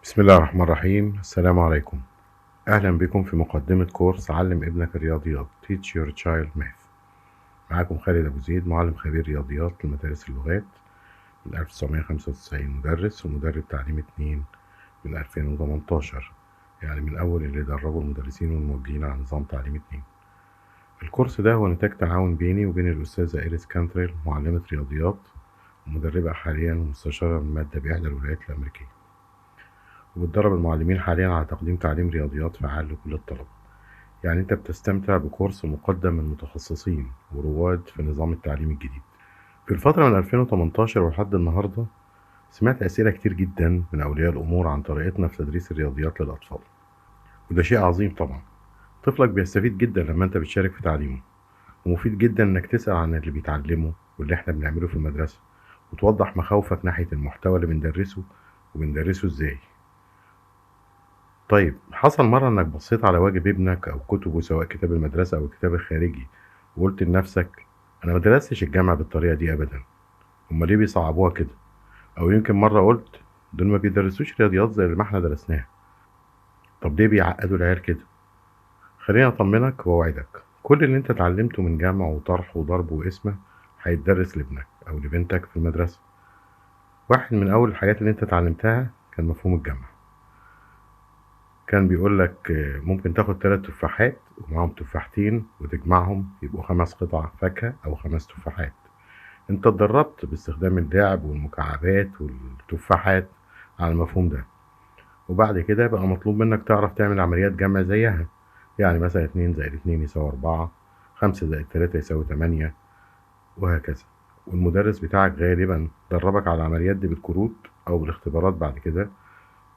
بسم الله الرحمن الرحيم. السلام عليكم. أهلا بكم في مقدمة كورس علم ابنك الرياضيات Teach Your Child Math. معاكم خالد أبو زيد، معلم خبير رياضيات لمدارس اللغات من 1995، مدرس ومدرب تعليم 2 من 2018، يعني من أول اللي دربوا المدرسين والموجهين على نظام تعليم 2. الكورس ده هو نتاج تعاون بيني وبين الأستاذة إيريس كانتريل، معلمة رياضيات ومدربة حاليا ومستشارة المادة بإحدى الولايات الأمريكية، وبتدرب المعلمين حاليا على تقديم تعليم رياضيات فعال لكل الطلبة. يعني انت بتستمتع بكورس مقدم من متخصصين ورواد في نظام التعليم الجديد. في الفترة من 2018 ولحد النهاردة سمعت أسئلة كتير جدا من أولياء الأمور عن طريقتنا في تدريس الرياضيات للأطفال، وده شيء عظيم طبعا. طفلك بيستفيد جدا لما انت بتشارك في تعليمه، ومفيد جدا انك تسأل عن اللي بيتعلمه واللي احنا بنعمله في المدرسة، وتوضح مخاوفك ناحية المحتوى اللي بندرسه وبندرسه ازاي. طيب، حصل مرة إنك بصيت على واجب ابنك أو كتبه، سواء كتاب المدرسة أو الكتاب الخارجي، وقلت لنفسك أنا ما درستش الجامعة بالطريقة دي أبدا، هما ليه بيصعبوها كده؟ أو يمكن مرة قلت دول ما بيدرسوش رياضيات زي اللي ما احنا درسناها، طب ليه بيعقدوا العيال كده؟ خليني أطمنك وأوعدك، كل اللي أنت اتعلمته من جمع وطرح وضرب وقسمة هيتدرس لابنك أو لبنتك في المدرسة. واحد من أول الحاجات اللي أنت اتعلمتها كان مفهوم الجمع. كان بيقول لك ممكن تاخد 3 تفاحات ومعاهم تفاحتين وتجمعهم يبقوا 5 قطع فاكهة أو 5 تفاحات. أنت اتدربت باستخدام اللعب والمكعبات والتفاحات على المفهوم ده، وبعد كده بقى مطلوب منك تعرف تعمل عمليات جمع زيها. يعني مثلا 2 زائد 2 يساوي 4، 5 زائد 3 يساوي 8، وهكذا. والمدرس بتاعك غالبا دربك على العمليات دي بالكروت أو بالاختبارات بعد كده،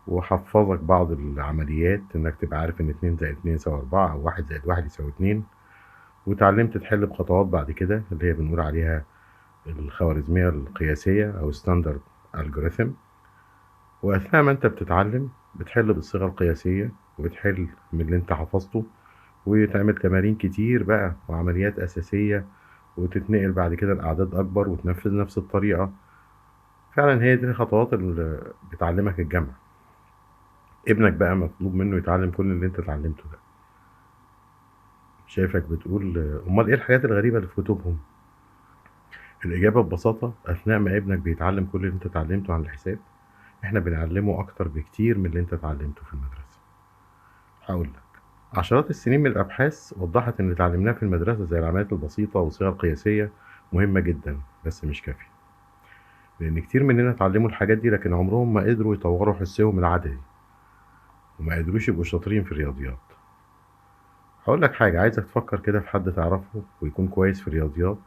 وحفظك بعض العمليات انك تبقى عارف ان 2 زائد 2 يساوي 4 او 1 زائد 1 يساوي 2. وتعلمت تحل بخطوات بعد كده اللي هي بنقول عليها الخوارزمية القياسية او ستاندرد algorithm. واثناء ما انت بتتعلم بتحل بالصيغة القياسية وبتحل من اللي انت حفظته، وتعمل تمارين كتير بقى وعمليات اساسية، وتتنقل بعد كده لأعداد أكبر وتنفذ نفس الطريقة. فعلا هي دي الخطوات اللي بتعلمك الجمع. ابنك بقى مطلوب منه يتعلم كل اللي انت اتعلمته ده. شايفك بتقول امال ايه الحاجات الغريبة اللي في كتبهم؟ الإجابة ببساطة، أثناء ما ابنك بيتعلم كل اللي انت اتعلمته عن الحساب، احنا بنعلمه أكتر بكتير من اللي انت اتعلمته في المدرسة. هقول لك، عشرات السنين من الأبحاث وضحت إن اللي اتعلمناه في المدرسة زي العمليات البسيطة والصيغة القياسية مهمة جدا، بس مش كافية. لأن كتير مننا اتعلموا الحاجات دي لكن عمرهم ما قدروا يطوروا حسهم العددي، وما قدروش يبقوا شاطرين في الرياضيات. هقول لك حاجة، عايزك تفكر كده في حد تعرفه ويكون كويس في الرياضيات،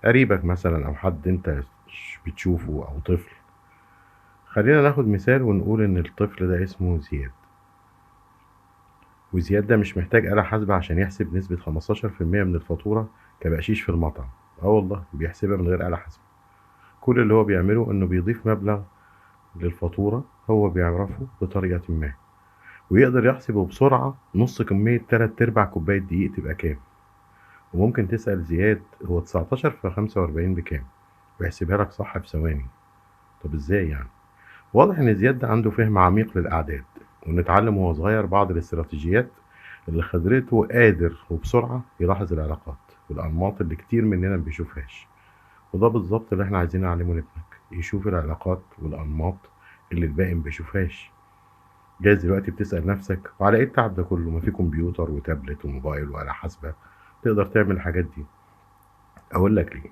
قريبك مثلا أو حد أنت بتشوفه أو طفل. خلينا ناخد مثال ونقول إن الطفل ده اسمه زياد، وزياد ده مش محتاج آلة حاسبة عشان يحسب نسبة 15% من الفاتورة كبقشيش في المطعم. والله بيحسبها من غير آلة حاسبة. كل اللي هو بيعمله إنه بيضيف مبلغ للفاتورة هو بيعرفه بطريقة ما، ويقدر يحسبه بسرعة نص كمية 3/4 كوباية دقيق تبقى كام. وممكن تسأل زياد هو 19 في 45 بكام، ويحسبها لك صح في ثواني. طب ازاي يعني؟ واضح ان زياد ده عنده فهم عميق للأعداد، وإنه اتعلم وهو صغير بعض الاستراتيجيات اللي خدته قادر وبسرعة يلاحظ العلاقات والأنماط اللي كتير مننا ما بيشوفهاش. وده بالظبط اللي احنا عايزين نعلمه لابنك، يشوف العلاقات والأنماط اللي الباقي ما بيشوفهاش. جايز دلوقتي بتسأل نفسك وعلى ايه التعب ده كله؟ ما في كمبيوتر وتابلت وموبايل وآلة حاسبة تقدر تعمل الحاجات دي. أقول لك ليه.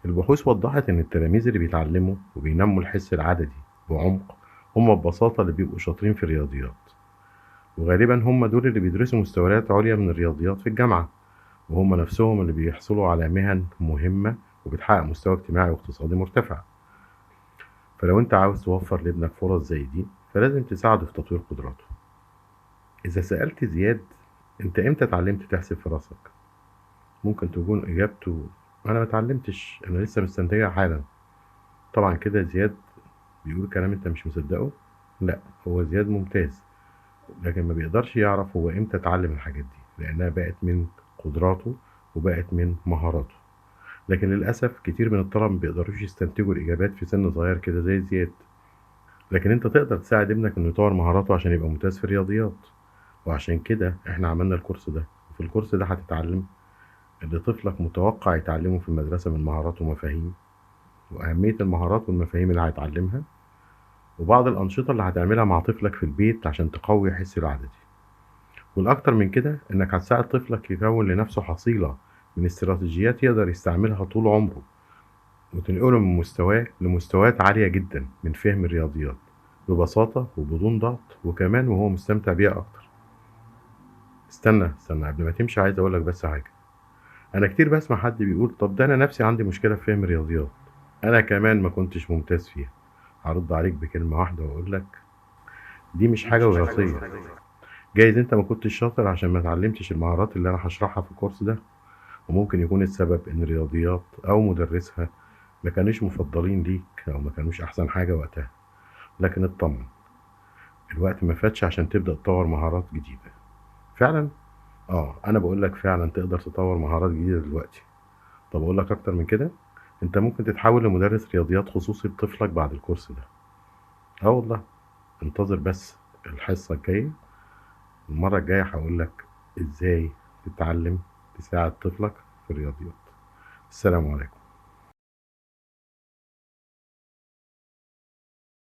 البحوث وضحت إن التلاميذ اللي بيتعلموا وبينموا الحس العددي بعمق هم ببساطة اللي بيبقوا شاطرين في الرياضيات، وغالبا هم دول اللي بيدرسوا مستويات عليا من الرياضيات في الجامعة، وهم نفسهم اللي بيحصلوا على مهن مهمة وبتحقق مستوى اجتماعي واقتصادي مرتفع. فلو انت عاوز توفر لابنك فرص زي دي فلازم تساعده في تطوير قدراته. إذا سألت زياد انت امتى اتعلمت تحسب في راسك، ممكن تكون إجابته أنا ما اتعلمتش، أنا لسه مستنتجها حالا. طبعا كده زياد بيقول كلام انت مش مصدقه؟ لا، هو زياد ممتاز، لكن ما بيقدرش يعرف هو امتى اتعلم الحاجات دي لانها بقت من قدراته وبقت من مهاراته. لكن للاسف كتير من الطلبه ما بيقدروش يستنتجوا الاجابات في سن صغير كده زي زياد. لكن انت تقدر تساعد ابنك انه يطور مهاراته عشان يبقى ممتاز في الرياضيات. وعشان كده احنا عملنا الكورس ده، وفي الكورس ده هتتعلم اللي طفلك متوقع يتعلمه في المدرسة من مهارات ومفاهيم، وأهمية المهارات والمفاهيم اللي هيتعلمها، وبعض الأنشطة اللي هتعملها مع طفلك في البيت عشان تقوي حسه العددي. والأكتر من كده إنك هتساعد طفلك يكون لنفسه حصيلة من استراتيجيات يقدر يستعملها طول عمره، وتنقله من مستواه لمستويات عالية جدا من فهم الرياضيات ببساطة وبدون ضغط، وكمان وهو مستمتع بيها أكتر. استنى قبل ما تمشي، عايز أقولك بس حاجة. أنا كتير بسمع حد بيقول طب ده أنا نفسي عندي مشكلة في فهم الرياضيات، أنا كمان ما كنتش ممتاز فيها. هرد عليك بكلمة واحدة وأقولك دي مش حاجة وراثية. جايز انت ما كنتش شاطر عشان ما اتعلمتش المهارات اللي انا هشرحها في الكورس ده، وممكن يكون السبب ان الرياضيات او مدرسها ما كانوش مفضلين ليك او ما كانوش احسن حاجة وقتها. لكن اطمن، الوقت ما فاتش عشان تبدأ تطور مهارات جديدة. فعلا، انا بقول لك فعلا تقدر تطور مهارات جديدة دلوقتي. طب اقول لك اكتر من كده، انت ممكن تتحول لمدرس رياضيات خصوصي لطفلك بعد الكورس ده. والله، انتظر بس الحصة الجاية. المرة الجاية هقول لك ازاي تتعلم تساعد طفلك في الرياضيات. السلام عليكم.